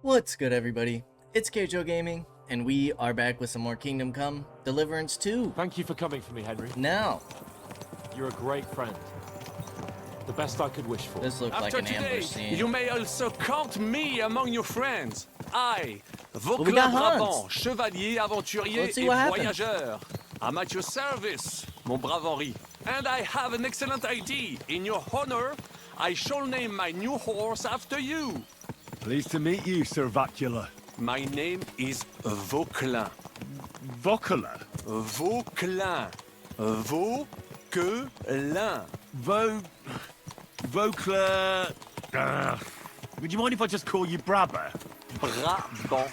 What's good, everybody? It's Kaige-O Gaming, and we are back with some more Kingdom Come Deliverance 2. Thank you for coming for me, Henry. Now, You're a great friend. The best I could wish for. this looks like an ambush scene. You may also count me among your friends. I, Well, we got Vauclin Hans. Brabant, chevalier, aventurier Let's see et what happens. voyageur. I'm at your service, mon brave Henri. And I have an excellent idea. In your honor, I shall name my new horse after you. Pleased to meet you, Sir Vacula. My name is Vauclin. Vocula? Vauclin. Vauquelin. Vocla... would you mind if I just call you Brabber? Brabant.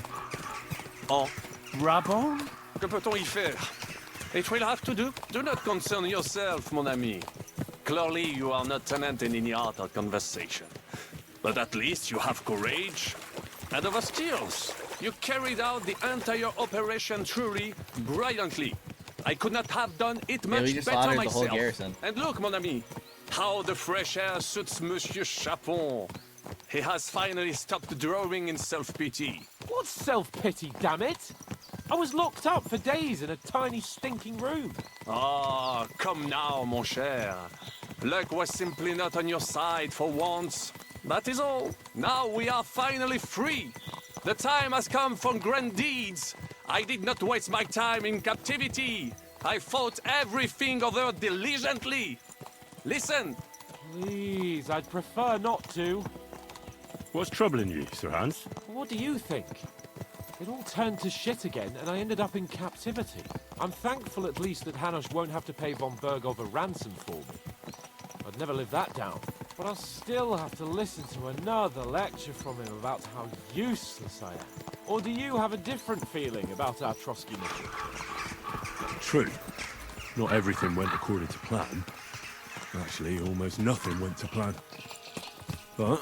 En. Brabant? Que peut-on y faire? It will have to do. Do not concern yourself, mon ami. Clearly, you are not tenant in any art or conversation. But at least you have courage and other skills. You carried out the entire operation truly brilliantly. I could not have done it we much just better slaughtered the whole myself. garrison. And look, mon ami, how the fresh air suits Monsieur Chapon. He has finally stopped drawing in self-pity. What self-pity, damn it? I was locked up for days in a tiny stinking room. Ah, come now, mon cher. Luck was simply not on your side for once. That is all. Now we are finally free. The time has come for grand deeds. I did not waste my time in captivity. I fought everything over diligently. Listen. Please, I'd prefer not to. What's troubling you, Sir Hans? What do you think? It all turned to shit again, and I ended up in captivity. I'm thankful at least that Hanush won't have to pay von Bergov a ransom for me. I'd never live that down. But I'll still have to listen to another lecture from him about how useless I am. Or do you have a different feeling about our Trotsky mission? True. Not everything went according to plan. Actually, almost nothing went to plan. But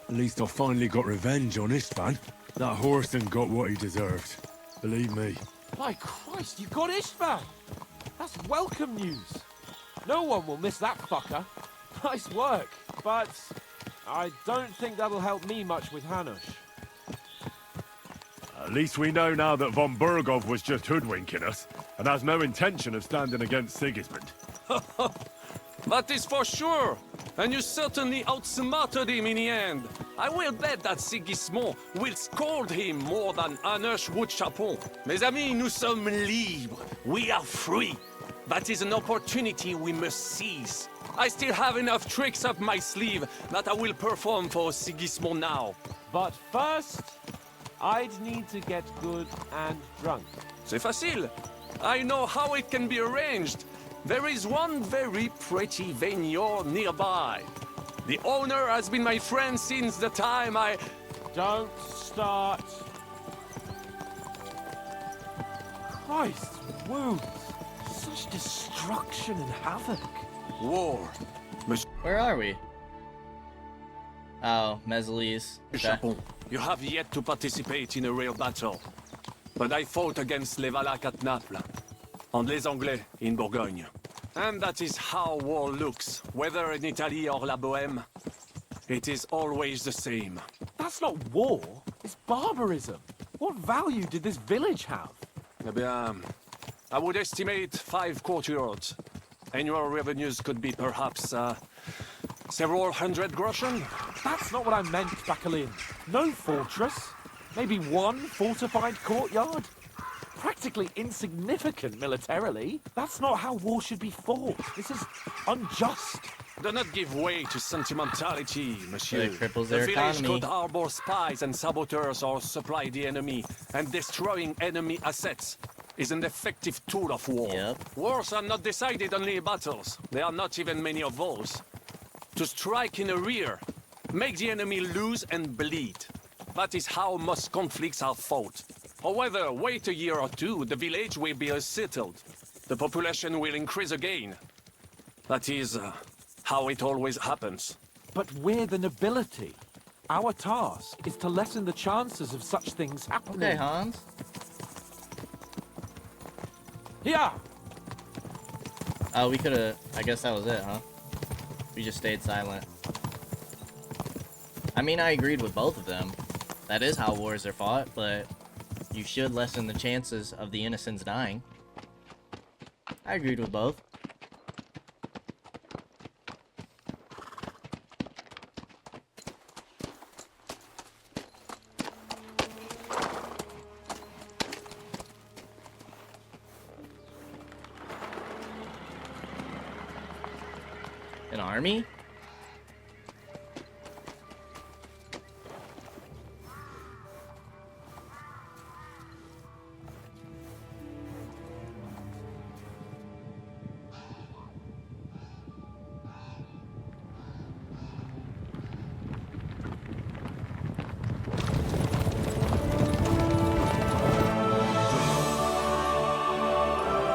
at least I finally got revenge on Istvan. That Horsten got what he deserved. Believe me. By Christ, you got Istvan! That's welcome news. No one will miss that fucker. Nice work, but I don't think that'll help me much with Hanush. At least we know now that von Bergov was just hoodwinking us, and has no intention of standing against Sigismund. That is for sure. And you certainly outsmarted him in the end. I will bet that Sigismund will scold him more than Hanush would Chapon. Mes amis, nous sommes libres. We are free. That is an opportunity we must seize. I still have enough tricks up my sleeve that I will perform for Sigismund now. But first, I'd need to get good and drunk. C'est facile. I know how it can be arranged. There is one very pretty vineyard nearby. The owner has been my friend since the time I... Don't start. Christ, wounds. Such destruction and havoc. War. Monsieur Where are we? Oh, Mezzalese. Okay. Chapon, you have yet to participate in a real battle. But I fought against les Valaques at Naples, and les Anglais in Bourgogne. And that is how war looks, whether in Italy or La Bohème. It is always the same. That's not war. It's barbarism. What value did this village have? Eh bien, I would estimate 5 courtyards. Annual revenues could be perhaps, several hundred groschen. That's not what I meant, Bakalin. No fortress. Maybe one fortified courtyard. Practically insignificant militarily. That's not how war should be fought. This is unjust. Do not give way to sentimentality, monsieur. It cripples The their village economy. could harbor spies and saboteurs or supply the enemy, and destroying enemy assets is an effective tool of war. Yep. Wars are not decided only in battles. There are not even many of those. To strike in the rear, make the enemy lose and bleed. That is how most conflicts are fought. However, wait a year or two, the village will be settled. The population will increase again. That is how it always happens. But we're the nobility. Our task is to lessen the chances of such things happening. Okay, Hans. Yeah. Oh, we could've... I guess that was it, huh? We just stayed silent. I mean, I agreed with both of them. That is how wars are fought, but you should lessen the chances of the innocents dying. I agreed with both. An army?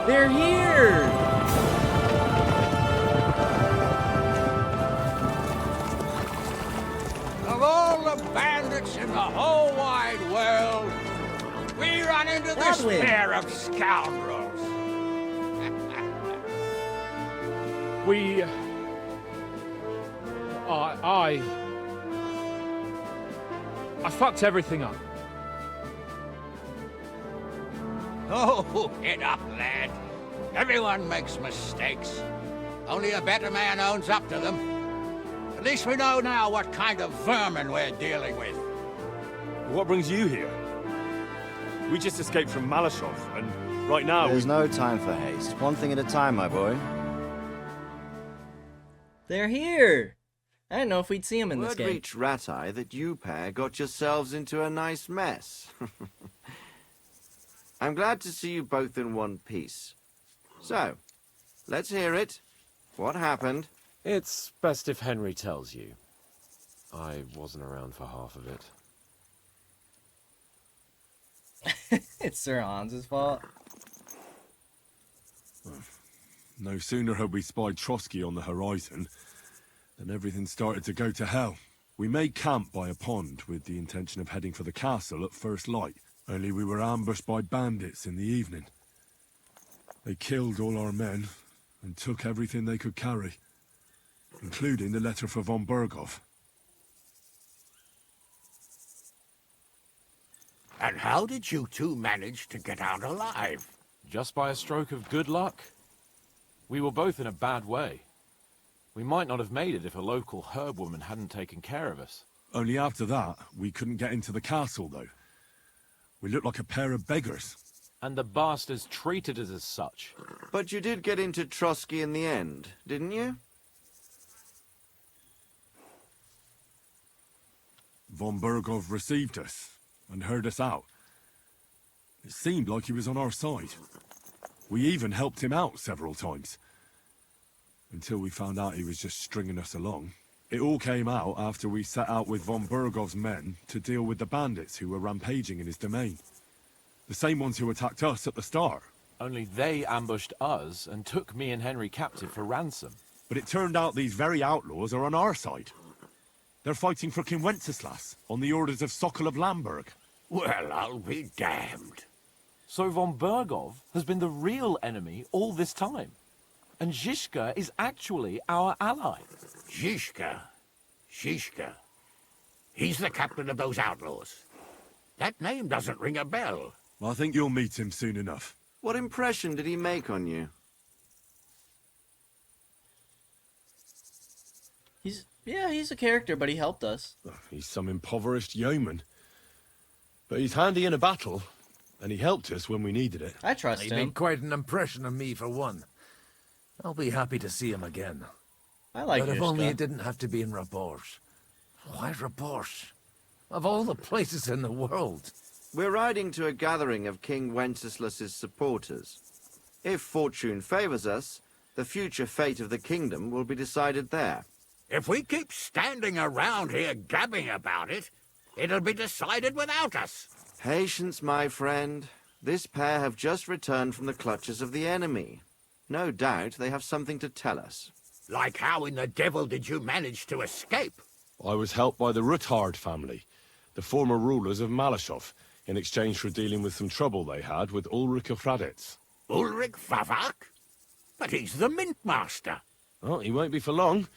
They're here! Of all the bandits in the whole wide world, we run into this Godwin. pair of scoundrels. We... I fucked everything up. Oh, get up, lad. Everyone makes mistakes. Only a better man owns up to them. At least we know now what kind of vermin we're dealing with. What brings you here? We just escaped from Malashov, and right now There's no time for haste. One thing at a time, my boy. They're here! I didn't know if we'd see them in this Word game. reached Rat-Eye that you pair got yourselves into a nice mess. I'm glad to see you both in one piece. So, let's hear it. What happened? It's best if Henry tells you. I wasn't around for half of it. It's Sir Hans's fault. no sooner had we spied Trotsky on the horizon than everything started to go to hell. We made camp by a pond with the intention of heading for the castle at first light. Only we were ambushed by bandits in the evening. They killed all our men and took everything they could carry, including the letter for von Berghoff. And how did you two manage to get out alive? Just by a stroke of good luck. We were both in a bad way. We might not have made it if a local herb woman hadn't taken care of us. Only after that, we couldn't get into the castle, though. We looked like a pair of beggars. And the bastards treated us as such. But you did get into Trotsky in the end, didn't you? Von Berghoff received us and heard us out. It seemed like he was on our side. We even helped him out several times. Until we found out he was just stringing us along. It all came out after we set out with von Berghoff's men to deal with the bandits who were rampaging in his domain. The same ones who attacked us at the start. Only they ambushed us and took me and Henry captive for ransom. But it turned out these very outlaws are on our side. They're fighting for King Wenceslas on the orders of Sokol of Lamberg. Well, I'll be damned. So von Berghoff has been the real enemy all this time. And Zhishka is actually our ally. Zhishka. He's the captain of those outlaws. That name doesn't ring a bell. I think you'll meet him soon enough. What impression did he make on you? He's a character, but he helped us. He's some impoverished yeoman. But he's handy in a battle, and he helped us when we needed it. I trust He him. made quite an impression on me, for one. I'll be happy to see him again. I like But if only Zhishka. it didn't have to be in Rabors. Why Rabors? Of all the places in the world. We're riding to a gathering of King Wenceslas's supporters. If fortune favors us, the future fate of the kingdom will be decided there. If we keep standing around here gabbing about it, it'll be decided without us. Patience, my friend. This pair have just returned from the clutches of the enemy. No doubt they have something to tell us. Like how in the devil did you manage to escape? I was helped by the Ruthard family, the former rulers of Malashov, in exchange for dealing with some trouble they had with Ulrich of Raditz. Ulrich Favak? But he's the mint master. Well, he won't be for long,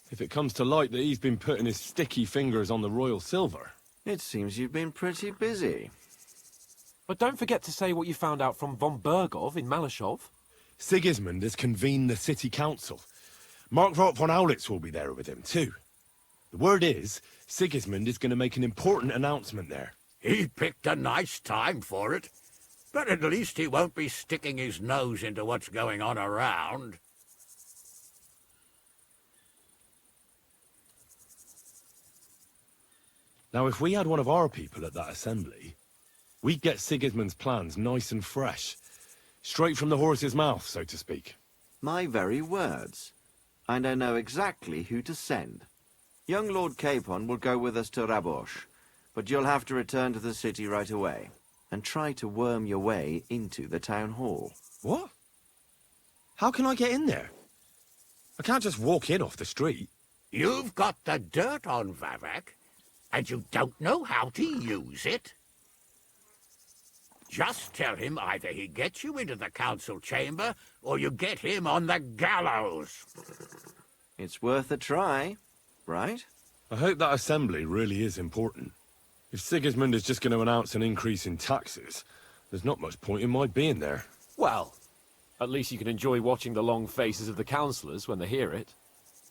if it comes to light that he's been putting his sticky fingers on the royal silver. It seems you've been pretty busy. But don't forget to say what you found out from von Bergov in Malashov. Sigismund has convened the city council. Markvart von Aulitz will be there with him, too. The word is, Sigismund is going to make an important announcement there. He picked a nice time for it. But at least he won't be sticking his nose into what's going on around. Now, if we had one of our people at that assembly, we'd get Sigismund's plans nice and fresh. Straight from the horse's mouth, so to speak. My very words. And I know exactly who to send. Young Lord Capon will go with us to Rabosh, but you'll have to return to the city right away, and try to worm your way into the town hall. What? How can I get in there? I can't just walk in off the street. You've got the dirt on Vavak, and you don't know how to use it? Just tell him either he gets you into the council chamber, or you get him on the gallows. It's worth a try, right? I hope that assembly really is important. If Sigismund is just going to announce an increase in taxes, there's not much point in my being there. Well, at least you can enjoy watching the long faces of the councillors when they hear it.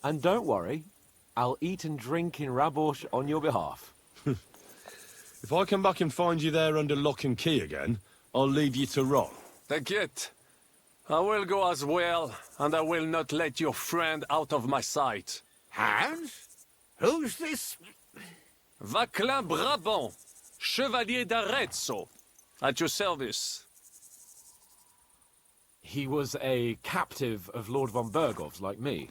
And don't worry, I'll eat and drink in Rabosh on your behalf. If I come back and find you there under lock and key again, I'll leave you to rot. T'inquiète. I will go as well, and I will not let your friend out of my sight. Hans? Who's this? Vaclin Brabant, Chevalier d'Arezzo, at your service. He was a captive of Lord von Bergov's, like me.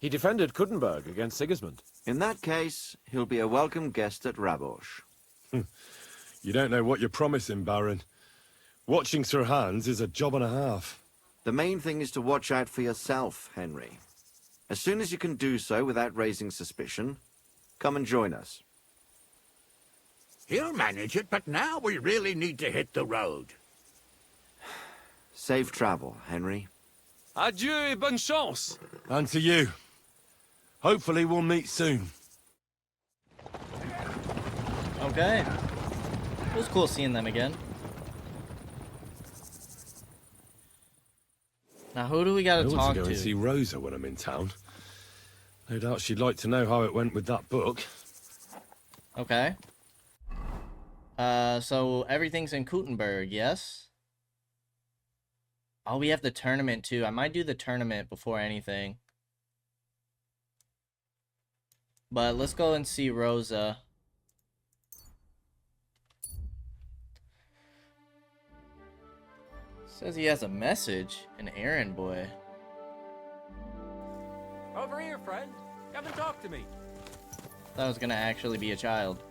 He defended Kuttenberg against Sigismund. In that case, he'll be a welcome guest at Rabosh. You don't know what you're promising, Baron. Watching Sir Hans is a job and a half. The main thing is to watch out for yourself, Henry. As soon as you can do so without raising suspicion, come and join us. He'll manage it, but now we really need to hit the road. Safe travel, Henry. Adieu et bonne chance. And to you. Hopefully we'll meet soon. Okay. It was cool seeing them again. Now, who do we gotta I want talk to go to? and see Rosa when I'm in town. No doubt she'd like to know how it went with that book. Okay. So everything's in Kuttenberg, yes? Oh, we have the tournament too. I might do the tournament before anything. But let's go and see Rosa. Says he has a message. An errand boy. Over here, friend. Come and talk to me. Thought it was gonna actually be a child.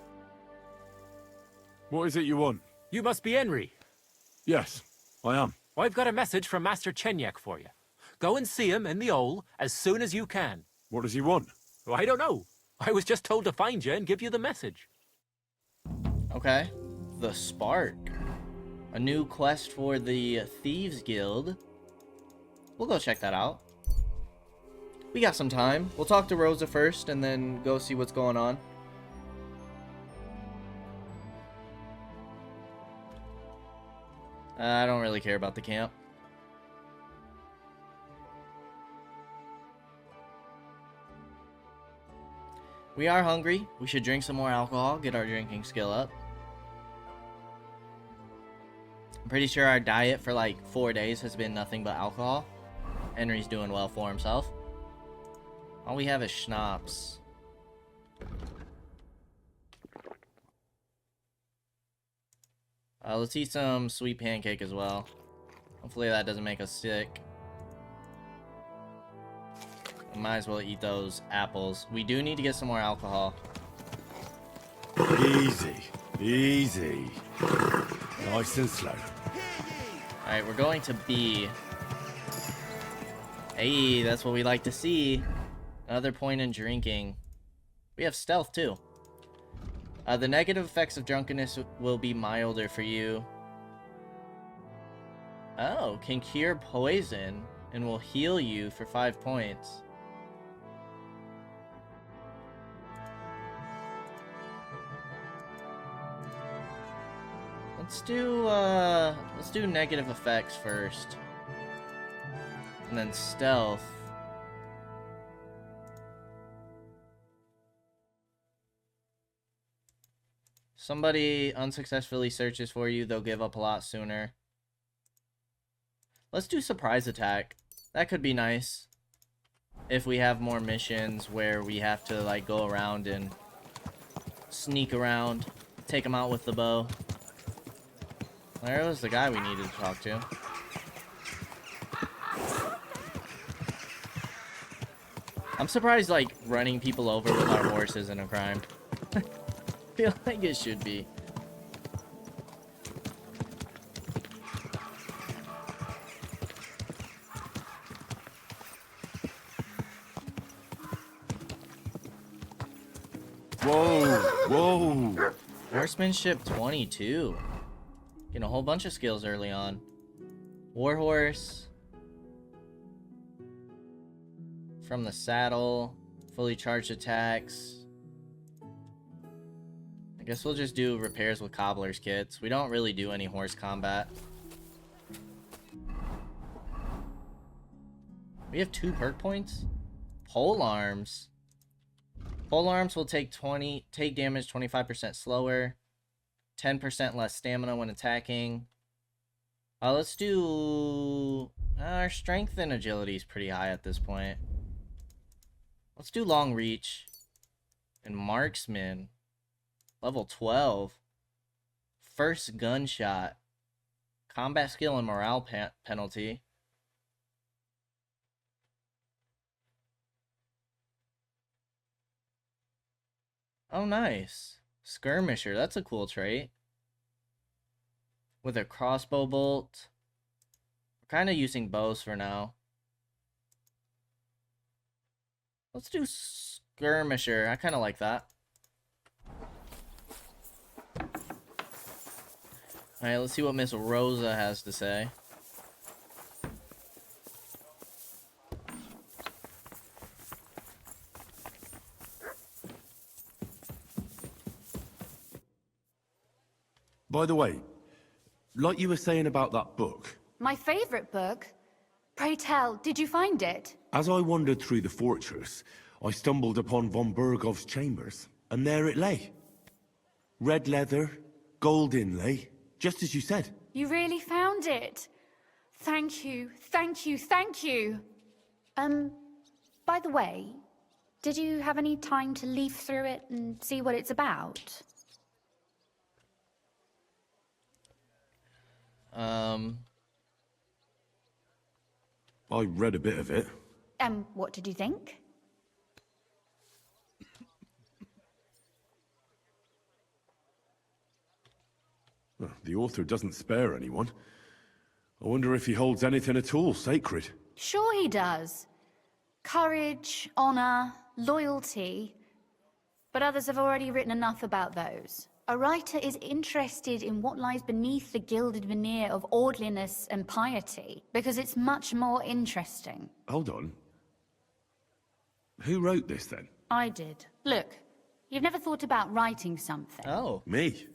What is it you want? You must be Henry. Yes, I am. I've got a message from Master Chenyek for you. Go and see him in the Ole as soon as you can. What does he want? Well, I don't know. I was just told to find you and give you the message. Okay. The Spark. A new quest for the Thieves Guild. We'll go check that out. We got some time. We'll talk to Rosa first and then go see what's going on. I don't really care about the camp. We are hungry. We should drink some more alcohol, get our drinking skill up. I'm pretty sure our diet for like 4 days has been nothing but alcohol. Henry's doing well for himself. All we have is schnapps. Let's eat some sweet pancake as well. Hopefully that doesn't make us sick. We might as well eat those apples. We do need to get some more alcohol. Easy, easy. Nice and slow. Alright, we're going to B. Hey, that's what we like to see. Another point in drinking. We have stealth too. The negative effects of drunkenness will be milder for you. Oh, can cure poison and will heal you for 5 points. Let's do negative effects first. And then stealth. Somebody unsuccessfully searches for you, they'll give up a lot sooner. Let's do surprise attack. That could be nice. If we have more missions where we have to like go around and sneak around, take them out with the bow. There was the guy we needed to talk to. I'm surprised like running people over with our horse isn't a crime. Feel like it should be. Whoa, whoa. Horsemanship 22. Getting a whole bunch of skills early on. Warhorse. From the saddle. Fully charged attacks. I guess we'll just do repairs with cobbler's kits. We don't really do any horse combat. We have 2 perk points? Pole arms. Pole arms will take damage 25% slower. 10% less stamina when attacking. Let's do... our strength and agility is pretty high at this point. Let's do long reach. And marksman. Level 12. First gunshot. Combat skill and morale penalty. Oh, nice. Skirmisher. That's a cool trait. With a crossbow bolt. We're kind of using bows for now. Let's do skirmisher. I kind of like that. Alright, let's see what Miss Rosa has to say. By the way, like you were saying about that book, My favorite book? Pray tell, did you find it? as I wandered through the fortress, I stumbled upon von Bergov's chambers, and there it lay. Red leather, gold inlay, just as you said. You really found it? Thank you, thank you, thank you! By the way, did you have any time to leaf through it and see what it's about? I read a bit of it. What did you think? Well, the author doesn't spare anyone. I wonder if he holds anything at all sacred. Sure he does. Courage, honor, loyalty. But others have already written enough about those. A writer is interested in what lies beneath the gilded veneer of orderliness and piety, because it's much more interesting. Hold on. Who wrote this, then? I did. Look, you've never thought about writing something. Oh. Me?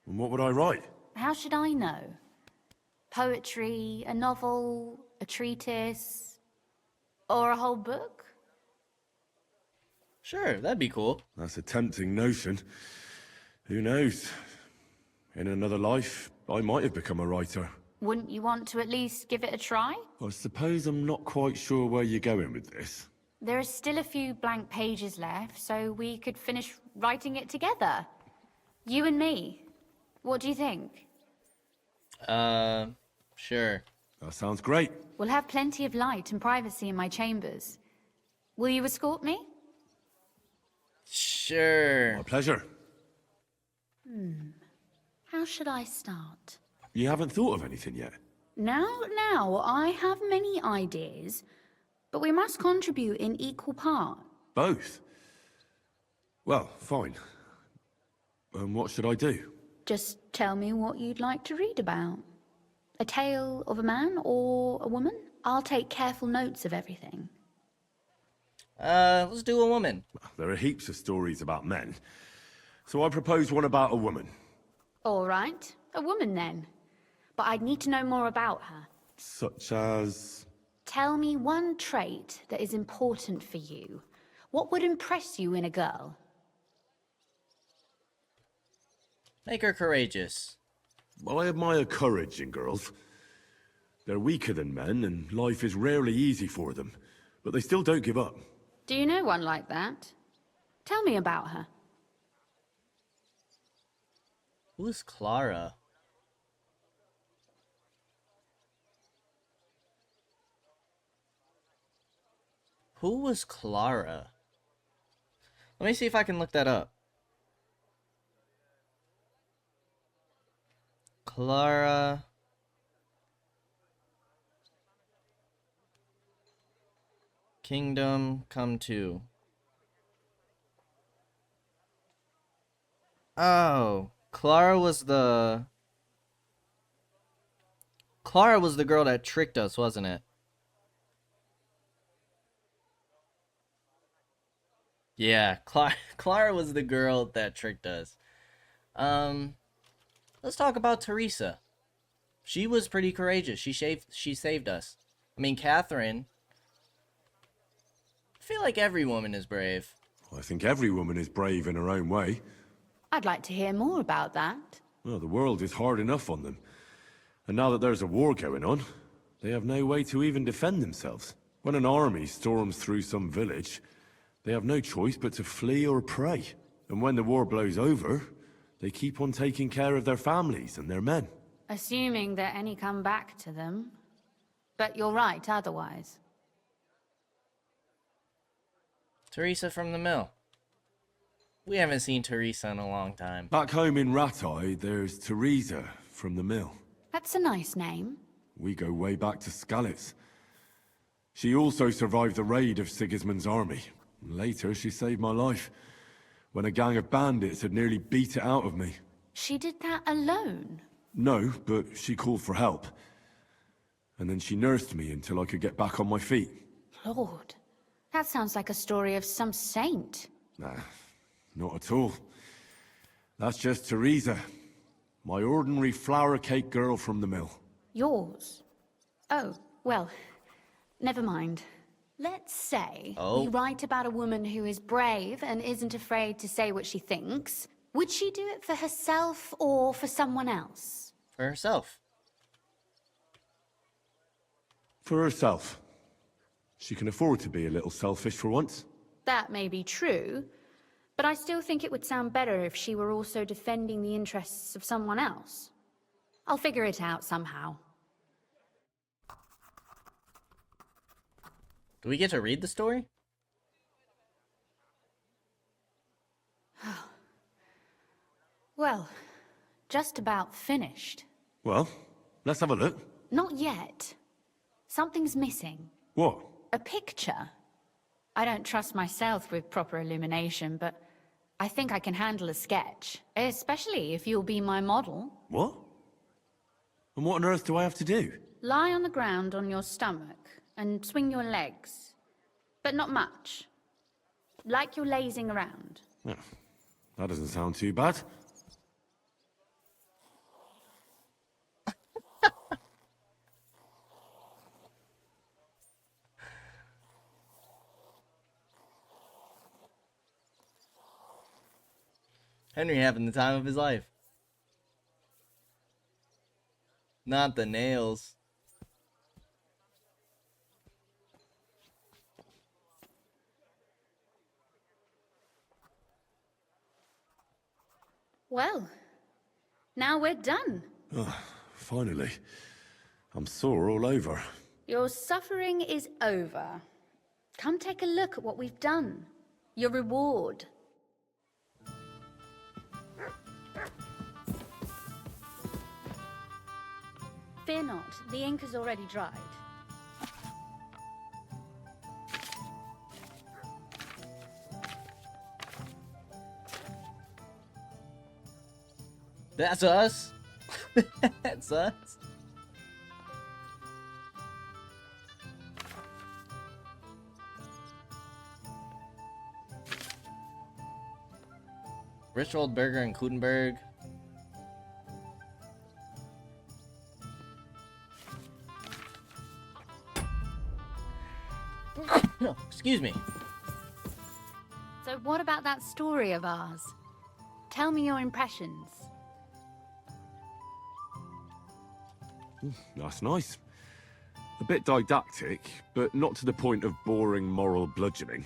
And what would I write? How should I know? Poetry, a novel, a treatise, or a whole book? Sure, that'd be cool. That's a tempting notion. Who knows? In another life, I might have become a writer. Wouldn't you want to at least give it a try? I suppose I'm not quite sure where you're going with this. There are still a few blank pages left, so we could finish writing it together. You and me. What do you think? Sure. That sounds great. We'll have plenty of light and privacy in my chambers. Will you escort me? Sure. My pleasure. How should I start? You haven't thought of anything yet? Now, I have many ideas, but we must contribute in equal part. Both? Well, fine. And what should I do? Just tell me what you'd like to read about. A tale of a man or a woman? I'll take careful notes of everything. Let's do a woman. There are heaps of stories about men. So I propose one about a woman. All right. A woman, then. But I'd need to know more about her. Such as... Tell me one trait that is important for you. What would impress you in a girl? Make her courageous. Well, I admire courage in girls. They're weaker than men, and life is rarely easy for them. But they still don't give up. Do you know one like that? Tell me about her. Who's Clara? Who was Clara? Let me see if I can look that up. Clara. Kingdom Come To. Oh, Clara was the girl that tricked us, wasn't it? Yeah, Clara was the girl that tricked us. Let's talk about Teresa. She was pretty courageous. She saved us. I mean, Catherine. I feel like every woman is brave. I think every woman is brave in her own way. I'd like to hear more about that. Well, the world is hard enough on them. And now that there's a war going on, they have no way to even defend themselves. When an army storms through some village, they have no choice but to flee or pray. And when the war blows over, they keep on taking care of their families and their men. Assuming that any come back to them. But you're right otherwise. Teresa from the mill. We haven't seen Teresa in a long time. Back home in Rattay, there's Teresa from the mill. That's a nice name. We go way back to Skalitz. She also survived the raid of Sigismund's army. Later, she saved my life, when a gang of bandits had nearly beat it out of me. She did that alone? No, but she called for help. And then she nursed me until I could get back on my feet. Lord, that sounds like a story of some saint. Nah, not at all. That's just Teresa, my ordinary flour cake girl from the mill. Yours? Oh, well, never mind. Let's say we write about a woman who is brave and isn't afraid to say what she thinks. Would she do it for herself or for someone else? For herself. For herself. She can afford to be a little selfish for once. That may be true, but I still think it would sound better if she were also defending the interests of someone else. I'll figure it out somehow. Do we get to read the story? Well, just about finished. Well, let's have a look. Not yet. Something's missing. What? A picture. I don't trust myself with proper illumination, but I think I can handle a sketch. Especially if you'll be my model. What? And what on earth do I have to do? Lie on the ground on your stomach and swing your legs. But not much. Like you're lazing around. Yeah, that doesn't sound too bad. Henry having the time of his life. Not the nails. Well, now we're done. Oh, finally. I'm sore all over. Your suffering is over. Come take a look at what we've done. Your reward. Fear not, the ink has already dried. That's us. That's us. Richard Berger and Kudenberg. No, excuse me. So what about that story of ours? Tell me your impressions. That's nice. A bit didactic, but not to the point of boring moral bludgeoning.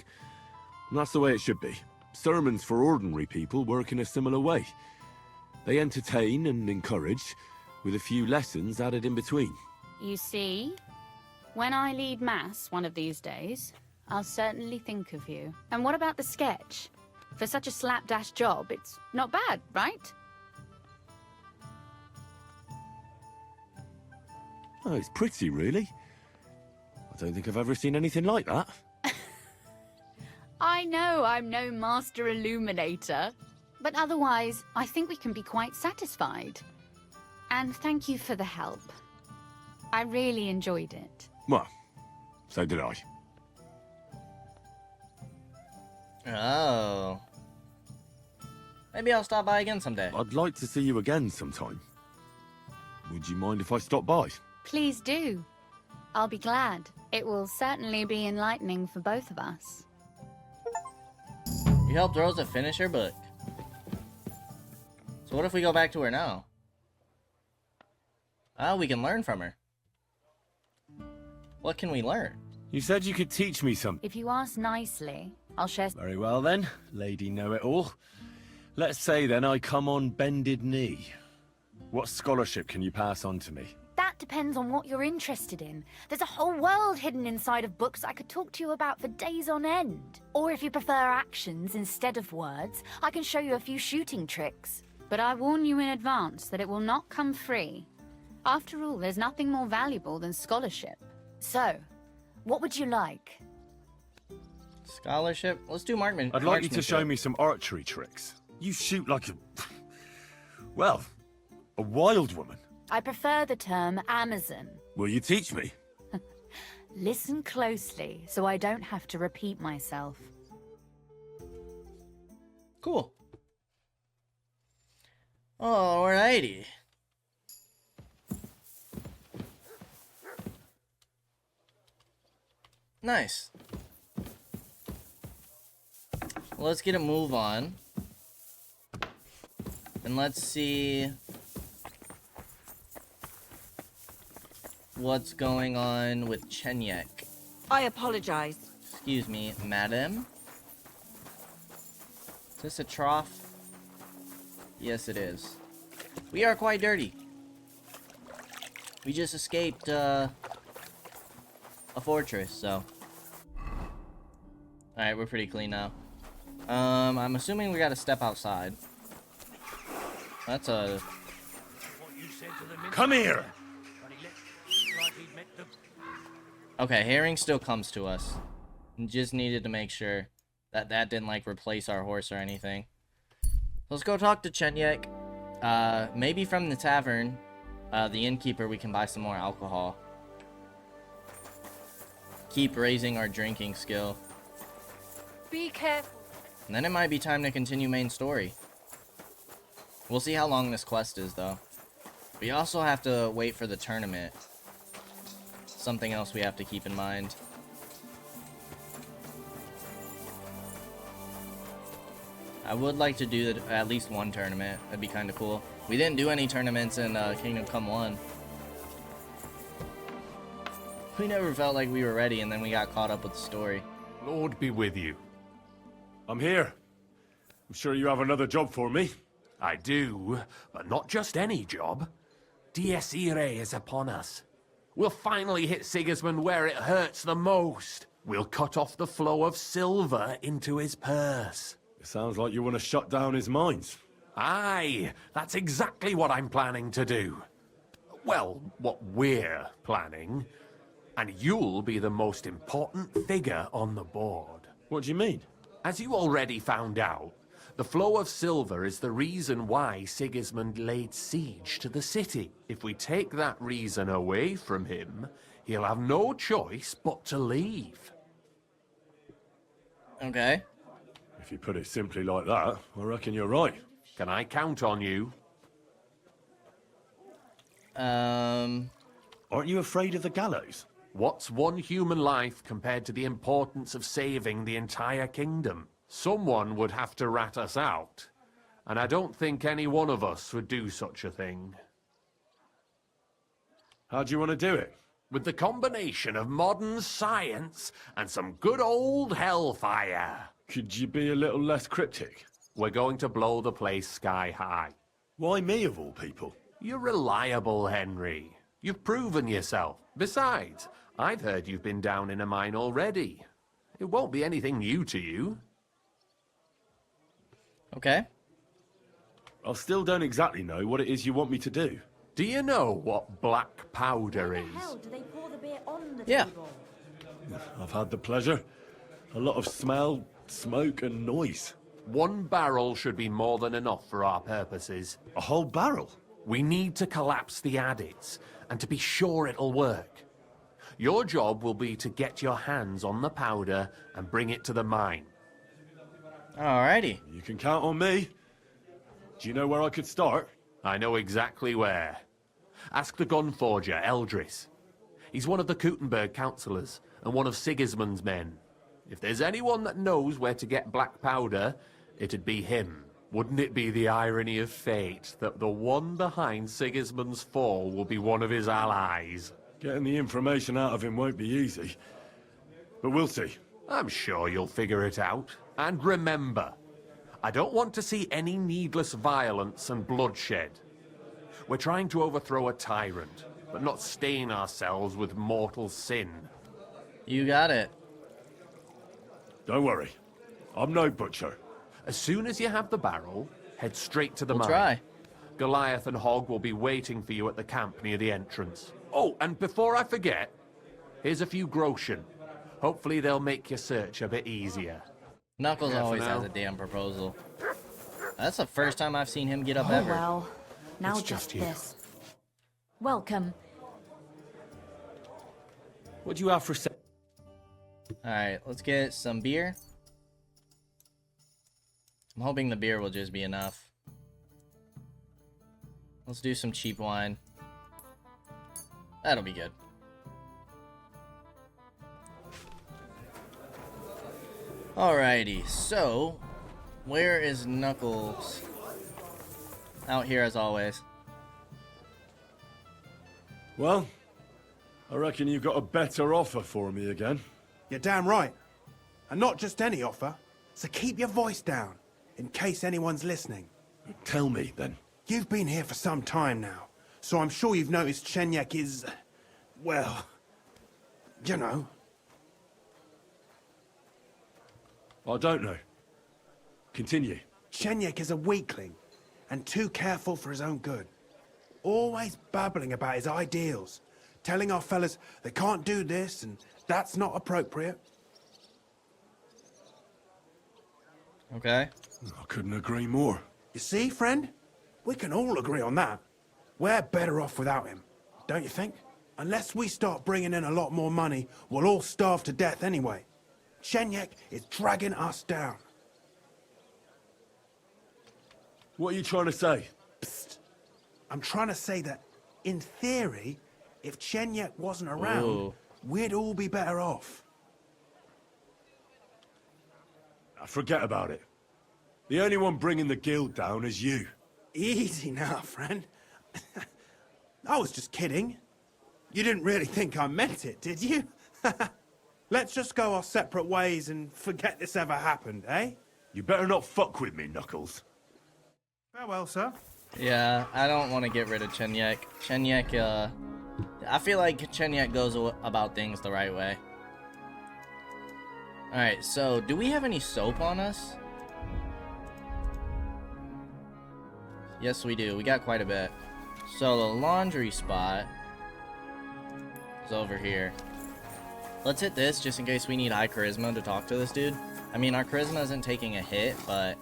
And that's the way it should be. Sermons for ordinary people work in a similar way. They entertain and encourage, with a few lessons added in between. You see, when I lead Mass one of these days, I'll certainly think of you. And what about the sketch? For such a slapdash job, it's not bad, right? Oh, it's pretty, really. I don't think I've ever seen anything like that. I know I'm no master illuminator, but otherwise, I think we can be quite satisfied. And thank you for the help. I really enjoyed it. Well, so did I. Oh. Maybe I'll stop by again someday. I'd like to see you again sometime. Would you mind if I stopped by? Please do. I'll be glad. It will certainly be enlightening for both of us. You helped Rosa finish her book. So what if we go back to her now? Oh, we can learn from her. What can we learn? You said you could teach me something. If you ask nicely, I'll share... Very well then, Lady Know-It-All. Let's say then I come on bended knee. What scholarship can you pass on to me? That depends on what you're interested in. There's a whole world hidden inside of books I could talk to you about for days on end. Or if you prefer actions instead of words, I can show you a few shooting tricks. But I warn you in advance that it will not come free. After all, there's nothing more valuable than scholarship. So, what would you like? Scholarship? Let's do marksman. I'd like you to show me some archery tricks. You shoot like a... well, a wild woman. I prefer the term Amazon. Will you teach me? Listen closely, so I don't have to repeat myself. Cool. Alrighty. Nice. Well, let's get a move on. And let's see what's going on with Chenyek. I apologize. Excuse me, madam. Is this a trough? Yes, it is. We are quite dirty. We just escaped, a fortress, so. Alright, we're pretty clean now. I'm assuming we gotta step outside. That's a... Come here! Okay, Herring still comes to us. Just needed to make sure that that didn't, like, replace our horse or anything. Let's go talk to Chenyek. Maybe from the tavern, the innkeeper, we can buy some more alcohol. Keep raising our drinking skill. Be careful. And then it might be time to continue main story. We'll see how long this quest is, though. We also have to wait for the tournament. Something else we have to keep in mind. I would like to do at least one tournament. That'd be kind of cool. We didn't do any tournaments in Kingdom Come 1. We never felt like we were ready, and then we got caught up with the story. Lord be with you. I'm here. I'm sure you have another job for me. I do, but not just any job. Dies Irae is upon us. We'll finally hit Sigismund where it hurts the most. We'll cut off the flow of silver into his purse. It sounds like you want to shut down his mines. Aye, that's exactly what I'm planning to do. Well, what we're planning. And you'll be the most important figure on the board. What do you mean? As you already found out, the flow of silver is the reason why Sigismund laid siege to the city. If we take that reason away from him, he'll have no choice but to leave. Okay. If you put it simply like that, I reckon you're right. Can I count on you? Aren't you afraid of the gallows? What's one human life compared to the importance of saving the entire kingdom? Someone would have to rat us out, and I don't think any one of us would do such a thing. How do you want to do it? With the combination of modern science and some good old hellfire. Could you be a little less cryptic? We're going to blow the place sky high. Why me of all people? You're reliable, Henry. You've proven yourself. Besides, I've heard you've been down in a mine already. It won't be anything new to you. Okay. I still don't exactly know what it is you want me to do. Do you know what black powder is? do they pour the beer on the Yeah. table? I've had the pleasure. A lot of smell, smoke, and noise. 1 barrel should be more than enough for our purposes. A whole barrel? We need to collapse the adits, and to be sure it'll work. Your job will be to get your hands on the powder and bring it to the mine. Alrighty. You can count on me. Do you know where I could start? I know exactly where. Ask the gun forger, Eldris. He's one of the Kuttenberg councillors, and one of Sigismund's men. If there's anyone that knows where to get black powder, it'd be him. Wouldn't it be the irony of fate that the one behind Sigismund's fall will be one of his allies? Getting the information out of him won't be easy. But we'll see. I'm sure you'll figure it out. And remember, I don't want to see any needless violence and bloodshed. We're trying to overthrow a tyrant, but not stain ourselves with mortal sin. You got it. Don't worry. I'm no butcher. As soon as you have the barrel, head straight to the We'll mine. try. Goliath and Hog will be waiting for you at the camp near the entrance. Oh, and before I forget, here's a few groschen. Hopefully they'll make your search a bit easier. Knuckles Yeah, for always now. has a damn proposal. That's the first time I've seen him get up Oh ever. well. Now It's just just you. this. Welcome. What do you have for Alright, let's get some beer. I'm hoping the beer will just be enough. Let's do some cheap wine. That'll be good. Alrighty, so where is Knuckles? Out here as always. Well, I reckon you've got a better offer for me again. You're damn right. And not just any offer. So keep your voice down, in case anyone's listening. Tell me, then. You've been here for some time now, so I'm sure you've noticed Chenyek is... well... you know. I don't know. Continue. Chenyek is a weakling, and too careful for his own good. Always babbling about his ideals, telling our fellas they can't do this and that's not appropriate. Okay. I couldn't agree more. You see, friend? We can all agree on that. We're better off without him, don't you think? Unless we start bringing in a lot more money, we'll all starve to death anyway. Chenyek is dragging us down. What are you trying to say? Psst. I'm trying to say that, in theory, if Chenyek wasn't around, Ooh. we'd all be better off. Forget about it. The only one bringing the guild down is you. Easy now, friend. I was just kidding. You didn't really think I meant it, did you? Let's just go our separate ways and forget this ever happened, eh? You better not fuck with me, Knuckles. Farewell, sir. Yeah, I don't want to get rid of Chenyek. Chenyek, I feel like Chenyek goes about things the right way. Alright, so do we have any soap on us? Yes, we do. We got quite a bit. So the laundry spot is over here. Let's hit this just in case we need high charisma to talk to this dude. I mean, our charisma isn't taking a hit, but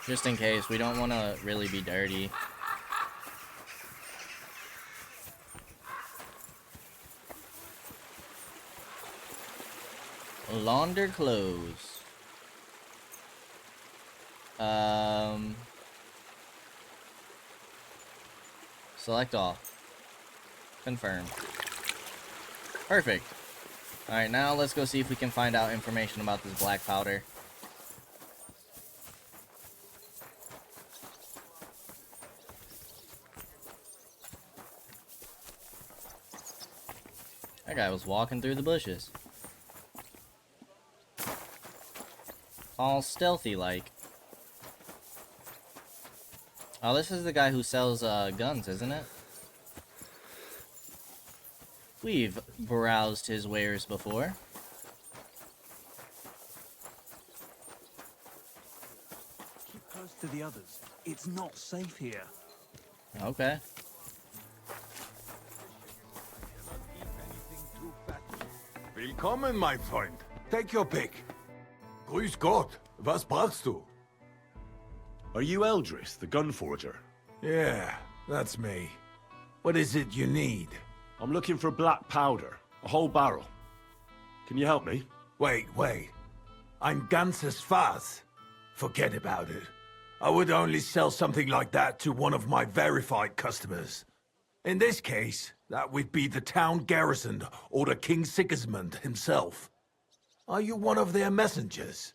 just in case, we don't want to really be dirty. Launder clothes. Select all. Confirm. Perfect. Alright, now let's go see if we can find out information about this black powder. That guy was walking through the bushes. All stealthy-like. Oh, this is the guy who sells guns, isn't it? We've browsed his wares before. Keep close to the others. It's not safe here. Okay. Willkommen, my friend. Take your pick. Grüß Gott. Was brauchst du? Are you Eldris, the gun forger? Yeah, that's me. What is it you need? I'm looking for black powder, a whole barrel. Can you help me? Wait. Ein ganzes Fass? Forget about it. I would only sell something like that to one of my verified customers. In this case, that would be the town garrison or the King Sigismund himself. Are you one of their messengers?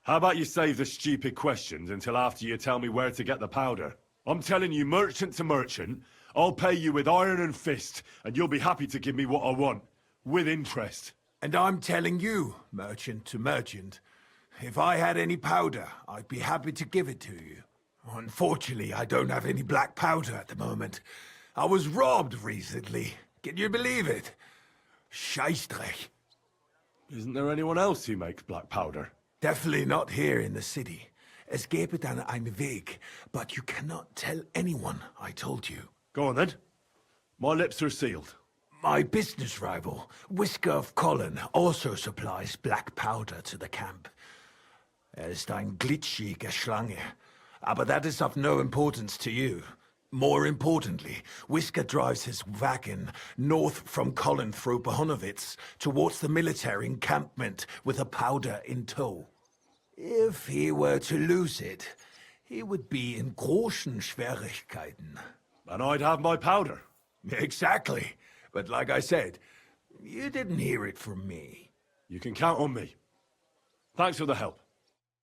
How about you save the stupid questions until after you tell me where to get the powder? I'm telling you, merchant to merchant, I'll pay you with iron and fist, and you'll be happy to give me what I want, with interest. And I'm telling you, merchant to merchant, if I had any powder, I'd be happy to give it to you. Unfortunately, I don't have any black powder at the moment. I was robbed recently. Can you believe it? Scheißdreck. Isn't there anyone else who makes black powder? Definitely not here in the city. Es gäbe dann einen Weg, but you cannot tell anyone I told you. Go on then. My lips are sealed. My business rival, Whisker of Colin, also supplies black powder to the camp. Ist ein glitschige Schlange, aber that is of no importance to you. More importantly, Whisker drives his wagon north from Colin through Bohonowitz towards the military encampment with the powder in tow. If he were to lose it, he would be in großen Schwierigkeiten. And I'd have my powder. Exactly. But like I said, you didn't hear it from me. You can count on me. Thanks for the help.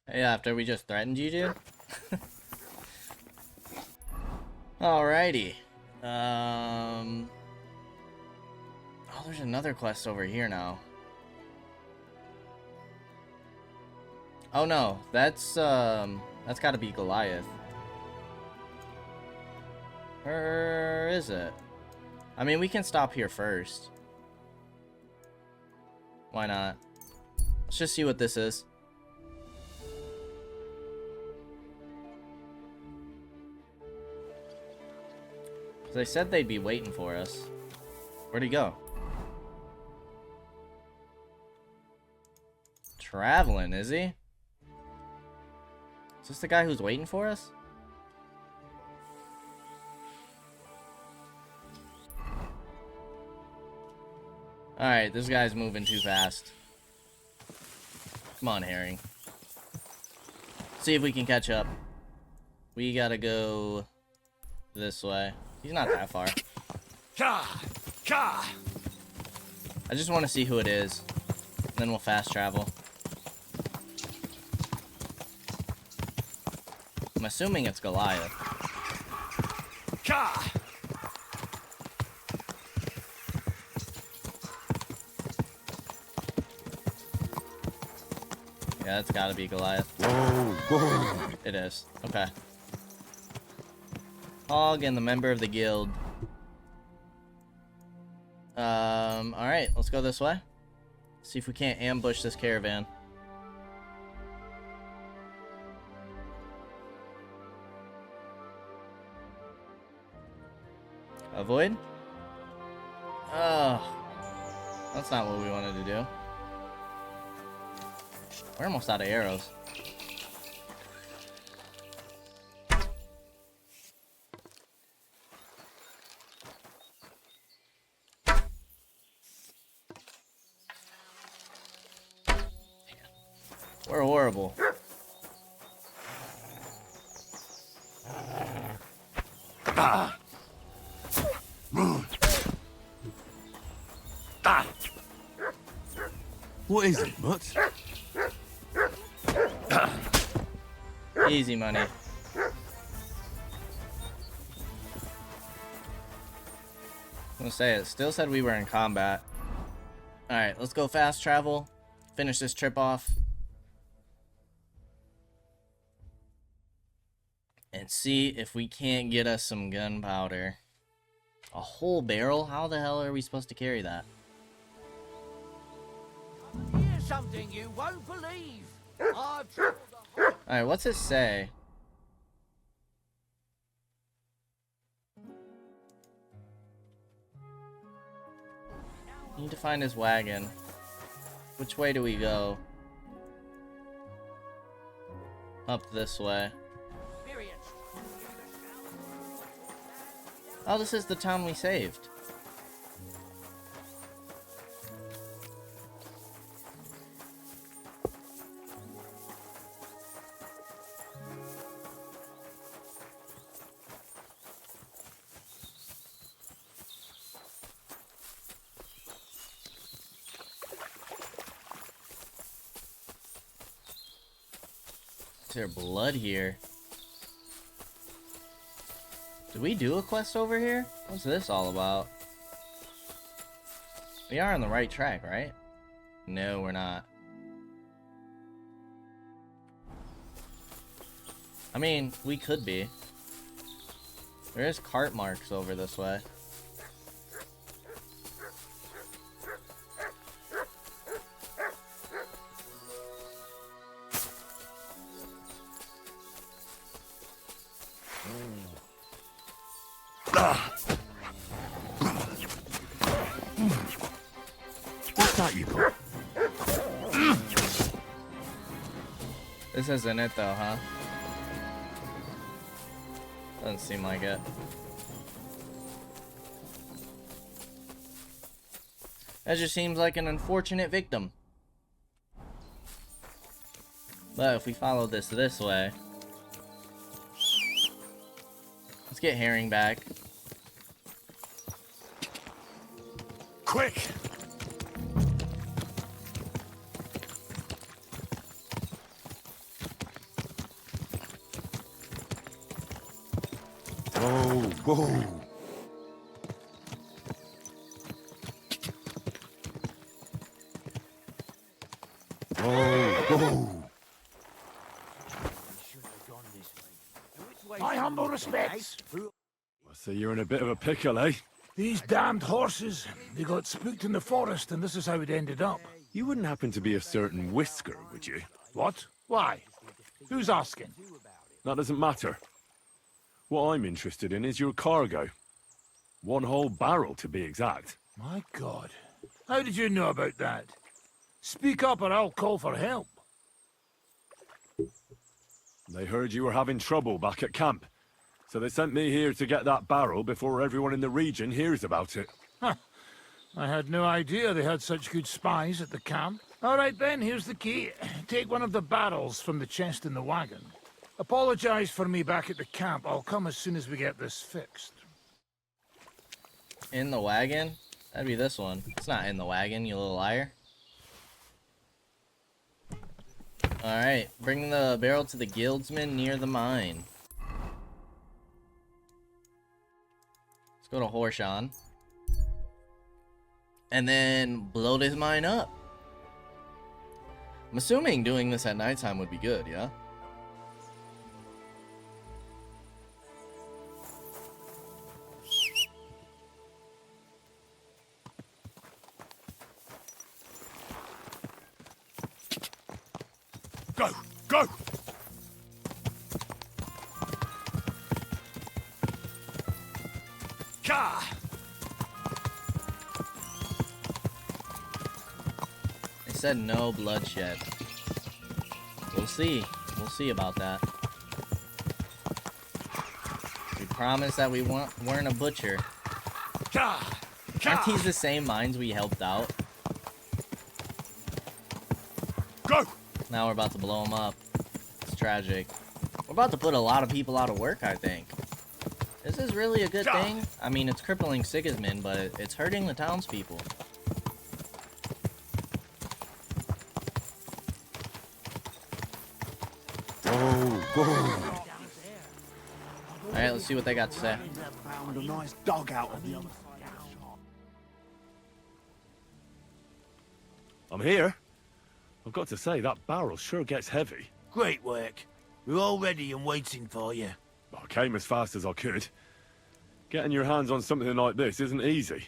Hey, after we just threatened you, dude? Alrighty. Oh, there's another quest over here now. Oh no, that's gotta be Goliath. Or is it? I mean, we can stop here first. Why not? Let's just see what this is. They said they'd be waiting for us. Where'd he go? Traveling, is he? Is this the guy who's waiting for us? Alright, this guy's moving too fast. Come on, Herring. See if we can catch up. We gotta go this way. He's not that far. I just want to see who it is. Then we'll fast travel. I'm assuming it's Goliath. Yeah, that's gotta be Goliath. Whoa. It is. Okay. Hog and the member of the guild. Alright, let's go this way. See if we can't ambush this caravan. Avoid? Oh, that's not what we wanted to do. We're almost out of arrows. We're horrible. What is it, Mutt? Easy money. I'm gonna say it still said we were in combat. Alright, let's go fast travel. Finish this trip off. And see if we can't get us some gunpowder. A whole barrel? How the hell are we supposed to carry that? Here's something you won't believe. I've traveled the Alright, what's it say? Need to find his wagon. Which way do we go? Up this way. Oh, this is the town we saved. Is there blood here? Did we do a quest over here? What's this all about? We are on the right track, right? No, we're not. I mean, we could be. There is cart marks over this way. What's that you put? This isn't it though, huh? Doesn't seem like it. That just seems like an unfortunate victim. But if we follow this way, let's get Herring back. Quick! Whoa! My humble respects. So you're in a bit of a pickle, eh? These damned horses, they got spooked in the forest, and this is how it ended up. You wouldn't happen to be a certain Whisker, would you? What? Why? Who's asking? That doesn't matter. What I'm interested in is your cargo. One whole barrel, to be exact. My God. How did you know about that? Speak up or I'll call for help. They heard you were having trouble back at camp. So they sent me here to get that barrel before everyone in the region hears about it. Huh. I had no idea they had such good spies at the camp. All right then, here's the key. Take one of the barrels from the chest in the wagon. Apologize for me back at the camp. I'll come as soon as we get this fixed. In the wagon? That'd be this one. It's not in the wagon, you little liar. Alright, bring the barrel to the guildsman near the mine. Let's go to Horshan. And then blow this mine up. I'm assuming doing this at nighttime would be good, yeah? Go! Go! Ka! They said no bloodshed. We'll see. We'll see about that. We promised that we weren't a butcher. Ka! Aren't these the same mines we helped out? Go! Now we're about to blow them up. It's tragic. We're about to put a lot of people out of work, I think. This is really a good thing. I mean, it's crippling Sigismund, but it's hurting the townspeople. Alright, let's see what they got to say. Found a nice dog out of the other. I'm here. I've got to say, that barrel sure gets heavy. Great work. We're all ready and waiting for you. I came as fast as I could. Getting your hands on something like this isn't easy.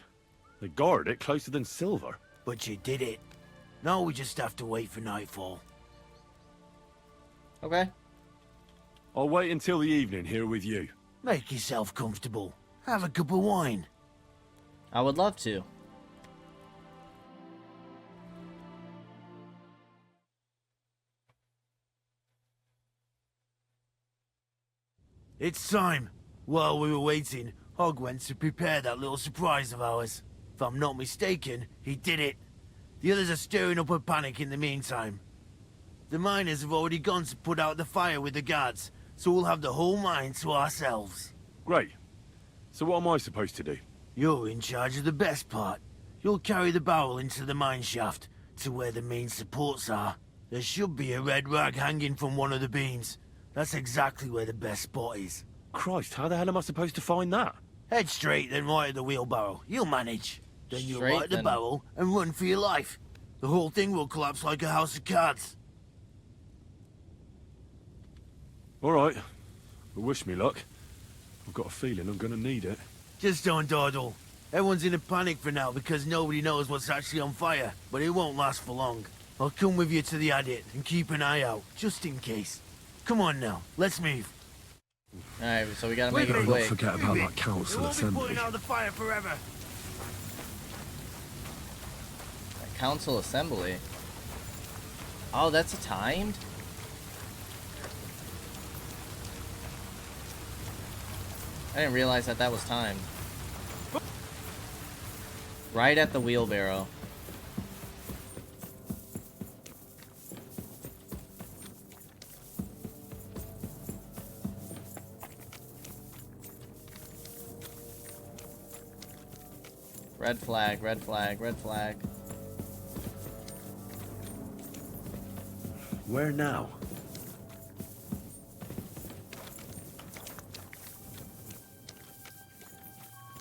They guard it closer than silver. But you did it. Now we just have to wait for nightfall. Okay. I'll wait until the evening here with you. Make yourself comfortable. Have a cup of wine. I would love to. It's time. While we were waiting, Hog went to prepare that little surprise of ours. If I'm not mistaken, he did it. The others are stirring up a panic in the meantime. The miners have already gone to put out the fire with the guards, so we'll have the whole mine to ourselves. Great. So what am I supposed to do? You're in charge of the best part. You'll carry the barrel into the mine shaft, to where the main supports are. There should be a red rag hanging from one of the beams. That's exactly where the best spot is. Christ, how the hell am I supposed to find that? Head straight, then right at the wheelbarrow. You'll manage. Then you'll Straight, light the then- barrel and run for your life. The whole thing will collapse like a house of cards. All right. Well, wish me luck. I've got a feeling I'm gonna need it. Just don't dawdle. Everyone's in a panic for now because nobody knows what's actually on fire, but it won't last for long. I'll come with you to the adit and keep an eye out, just in case. Come on now, let's move. Alright, so we gotta make it Better not quick. forget about that council We won't be assembly. putting out the fire forever. Council assembly. Oh, that's timed? I didn't realize that that was timed. Right at the wheelbarrow. Red flag, red flag, red flag. Where now?